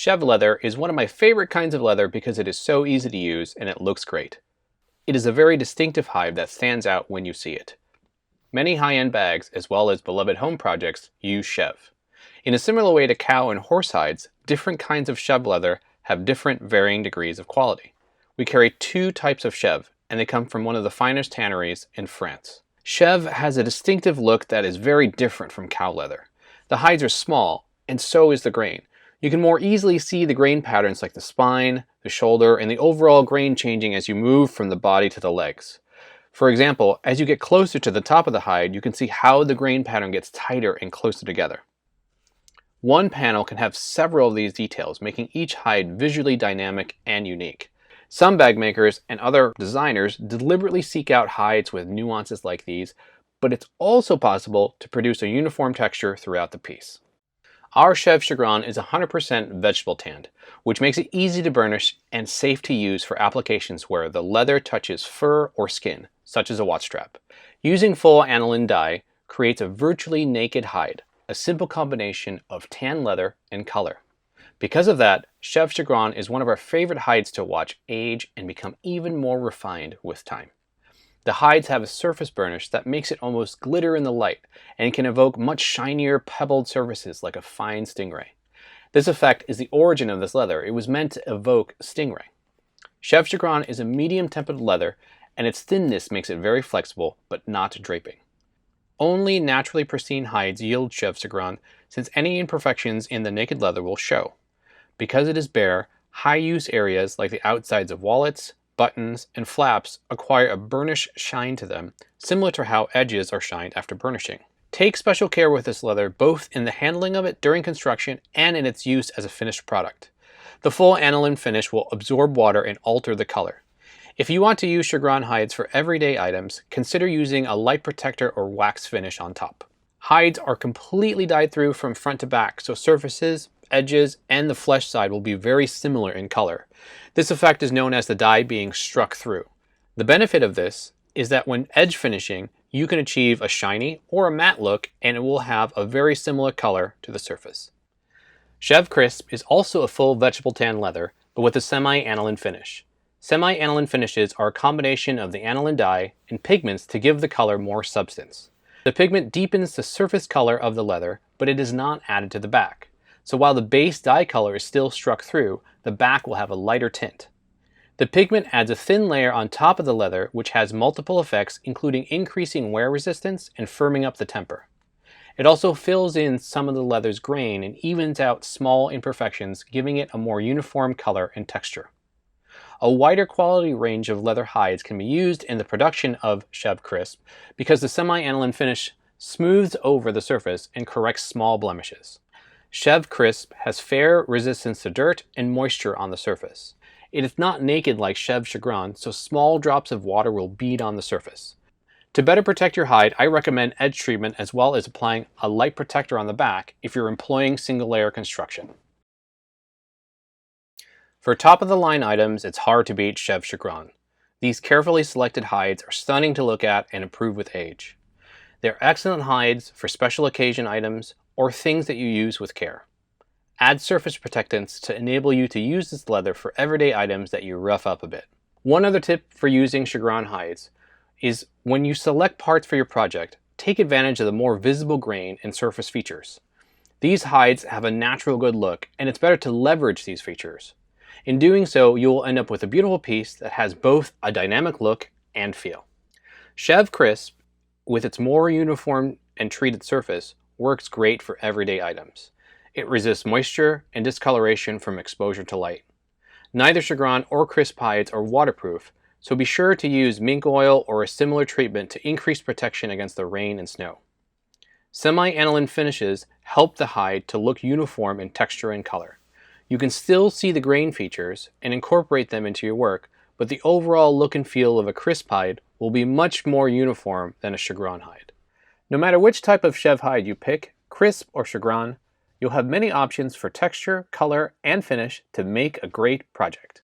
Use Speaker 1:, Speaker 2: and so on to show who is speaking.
Speaker 1: Chèvre leather is one of my favorite kinds of leather because it is so easy to use and it looks great. It is a very distinctive hide that stands out when you see it. Many high-end bags, as well as beloved home projects, use Chèvre. In a similar way to cow and horse hides, different kinds of Chèvre leather have different varying degrees of quality. We carry two types of Chèvre, and they come from one of the finest tanneries in France. Chèvre has a distinctive look that is very different from cow leather. The hides are small, and so is the grain. You can more easily see the grain patterns like the spine, the shoulder, and the overall grain changing as you move from the body to the legs. For example, as you get closer to the top of the hide, you can see how the grain pattern gets tighter and closer together. One panel can have several of these details, making each hide visually dynamic and unique. Some bag makers and other designers deliberately seek out hides with nuances like these, but it's also possible to produce a uniform texture throughout the piece. Our Chèvre chagrin is 100% vegetable tanned, which makes it easy to burnish and safe to use for applications where the leather touches fur or skin, such as a watch strap. Using full aniline dye creates a virtually naked hide, a simple combination of tan leather and color. Because of that, Chèvre chagrin is one of our favorite hides to watch age and become even more refined with time. The hides have a surface burnish that makes it almost glitter in the light and can evoke much shinier pebbled surfaces like a fine stingray. This effect is the origin of this leather. It was meant to evoke stingray. Chèvre chagrin is a medium tempered leather and its thinness makes it very flexible but not draping. Only naturally pristine hides yield Chèvre chagrin since any imperfections in the naked leather will show. Because it is bare, high use areas like the outsides of wallets, buttons, and flaps acquire a burnish shine to them, similar to how edges are shined after burnishing. Take special care with this leather both in the handling of it during construction and in its use as a finished product. The full aniline finish will absorb water and alter the color. If you want to use chagrin hides for everyday items, consider using a light protector or wax finish on top. Hides are completely dyed through from front to back, so surfaces, edges, and the flesh side will be very similar in color. This effect is known as the dye being struck through. The benefit of this is that when edge finishing, you can achieve a shiny or a matte look and it will have a very similar color to the surface. Chèvre Crisp is also a full vegetable tan leather, but with a semi-aniline finish. Semi-aniline finishes are a combination of the aniline dye and pigments to give the color more substance. The pigment deepens the surface color of the leather, but it is not added to the back. So while the base dye color is still struck through, the back will have a lighter tint. The pigment adds a thin layer on top of the leather which has multiple effects including increasing wear resistance and firming up the temper. It also fills in some of the leather's grain and evens out small imperfections, giving it a more uniform color and texture. A wider quality range of leather hides can be used in the production of Chèvre Crisp because the semi-aniline finish smooths over the surface and corrects small blemishes. Chèvre Crisp has fair resistance to dirt and moisture on the surface. It is not naked like Chèvre chagrin, so small drops of water will bead on the surface. To better protect your hide, I recommend edge treatment as well as applying a light protector on the back if you're employing single layer construction. For top-of-the-line items, it's hard to beat Chèvre chagrin. These carefully selected hides are stunning to look at and improve with age. They're excellent hides for special occasion items or things that you use with care. Add surface protectants to enable you to use this leather for everyday items that you rough up a bit. One other tip for using chagrin hides is when you select parts for your project, take advantage of the more visible grain and surface features. These hides have a natural good look, and it's better to leverage these features. In doing so, you will end up with a beautiful piece that has both a dynamic look and feel. Chèvre Crisp, with its more uniform and treated surface, works great for everyday items. It resists moisture and discoloration from exposure to light. Neither chagrin or crisp hides are waterproof, so be sure to use mink oil or a similar treatment to increase protection against the rain and snow. Semi-aniline finishes help the hide to look uniform in texture and color. You can still see the grain features and incorporate them into your work, but the overall look and feel of a crisp hide will be much more uniform than a chagrin hide. No matter which type of Chèvre hide you pick, crisp or chagrin, you'll have many options for texture, color, and finish to make a great project.